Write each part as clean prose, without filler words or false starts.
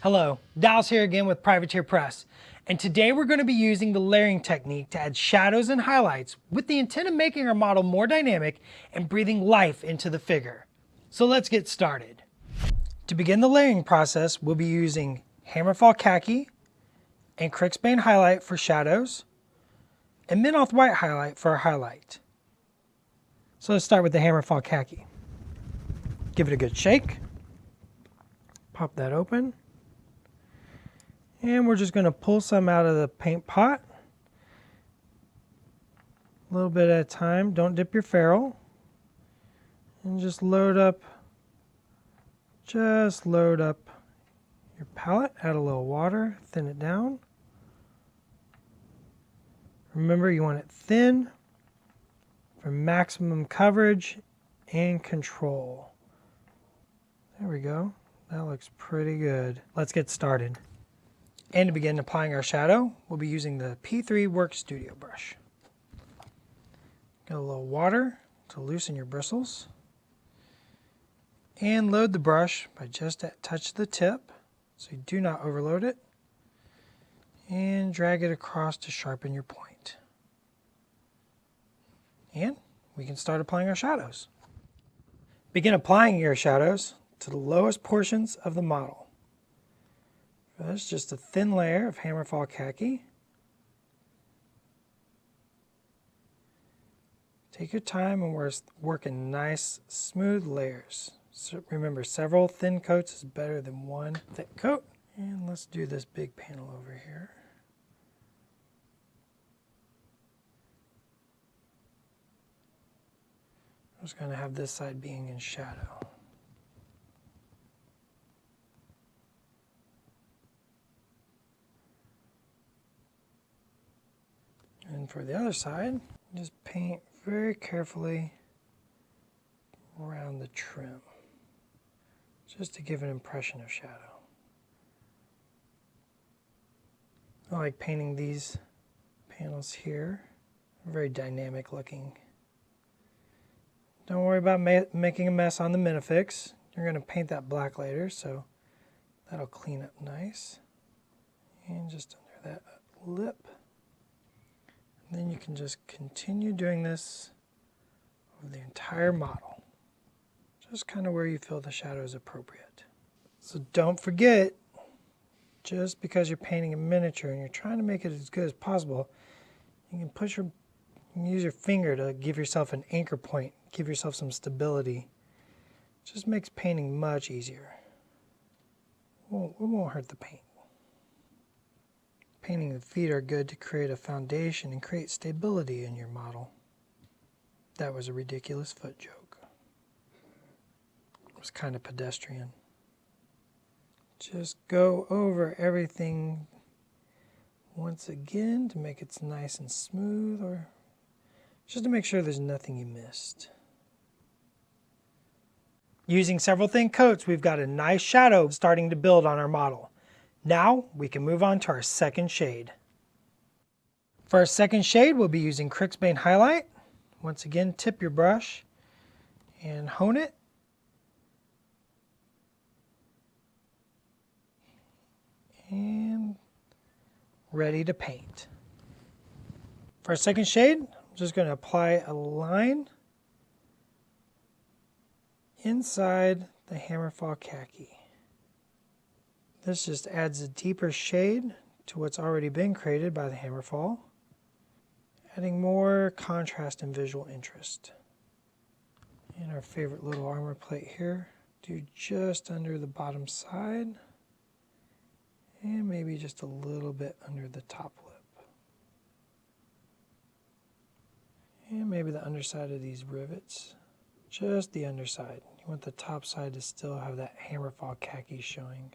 Hello, Dallas here again with Privateer Press, and today we're going to be using the layering technique to add shadows and highlights with the intent of making our model more dynamic and breathing life into the figure. So let's get started. To begin the layering process, we'll be using hammerfall khaki and Crixbane highlight for shadows and Minoth white highlight for a highlight. So let's start with the hammerfall khaki. Give it a good shake. Pop that open. And we're just going to pull some out of the paint pot. A little bit at a time. Don't dip your ferrule. And just load up your palette. Add a little water. Thin it down. Remember, you want it thin for maximum coverage and control. There we go. That looks pretty good. Let's get started. And to begin applying our shadow, we'll be using the P3 Work Studio brush. Get a little water to loosen your bristles. And load the brush by just touch the tip, so you do not overload it. And drag it across to sharpen your point. And we can start applying our shadows. Begin applying your shadows to the lowest portions of the model. That's just a thin layer of hammerfall khaki. Take your time and work in nice, smooth layers. So remember, several thin coats is better than one thick coat. And let's do this big panel over here. I'm just going to have this side being in shadow. And for the other side, just paint very carefully around the trim, just to give an impression of shadow. I like painting these panels here. Very dynamic looking. Don't worry about making a mess on the minifix. You're going to paint that black later, so that'll clean up nice. And just under that lip. And then you can just continue doing this over the entire model. Just kind of where you feel the shadow is appropriate. So don't forget, just because you're painting a miniature and you're trying to make it as good as possible, you can use your finger to give yourself an anchor point, give yourself some stability. It just makes painting much easier. It won't hurt the paint. Painting the feet are good to create a foundation and create stability in your model. That was a ridiculous foot joke. It was kind of pedestrian. Just go over everything once again to make it nice and smooth, or just to make sure there's nothing you missed. Using several thin coats, we've got a nice shadow starting to build on our model. Now we can move on to our second shade. For our second shade, we'll be using Crixbane highlight. Once again, tip your brush and hone it. And ready to paint. For our second shade, I'm just going to apply a line inside the hammerfall khaki. This just adds a deeper shade to what's already been created by the hammerfall, adding more contrast and visual interest. And our favorite little armor plate here, do just under the bottom side, and maybe just a little bit under the top lip. And maybe the underside of these rivets, just the underside. You want the top side to still have that hammerfall khaki showing.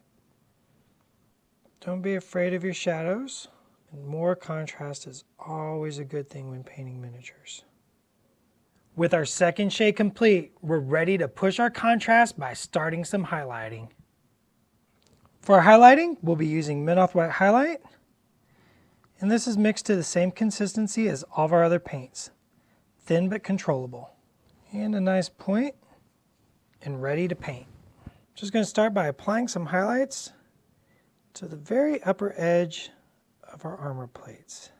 Don't be afraid of your shadows, and more contrast is always a good thing when painting miniatures. With our second shade complete, we're ready to push our contrast by starting some highlighting. For our highlighting, we'll be using Minoth white highlight, and this is mixed to the same consistency as all of our other paints, thin but controllable. And a nice point, and ready to paint. Just going to start by applying some highlights to the very upper edge of our armor plates.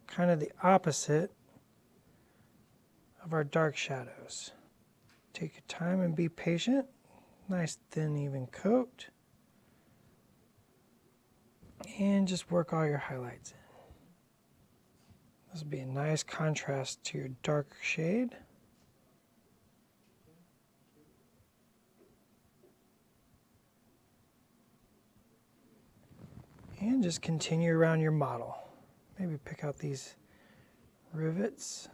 Kind of the opposite of our dark shadows. Take your time and be patient. Nice thin even coat. And just work all your highlights in. This will be a nice contrast to your darker shade. And just continue around your model. Maybe pick out these rivets.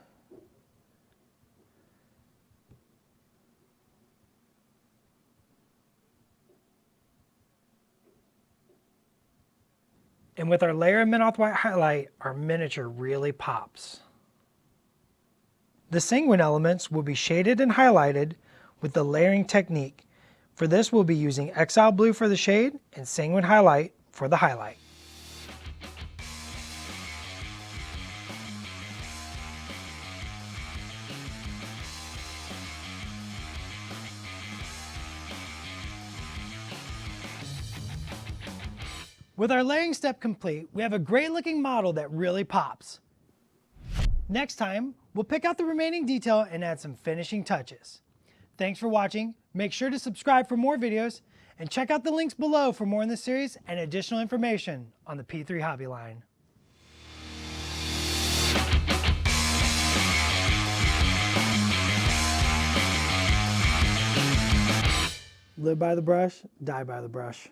And with our layer of Minoth White highlight, our miniature really pops. The sanguine elements will be shaded and highlighted with the layering technique. For this, we'll be using Exile Blue for the shade and Sanguine Highlight for the highlight. With our layering step complete, we have a great looking model that really pops. Next time, we'll pick out the remaining detail and add some finishing touches. Thanks for watching. Make sure to subscribe for more videos and check out the links below for more in this series and additional information on the P3 Hobby line. Live by the brush, die by the brush.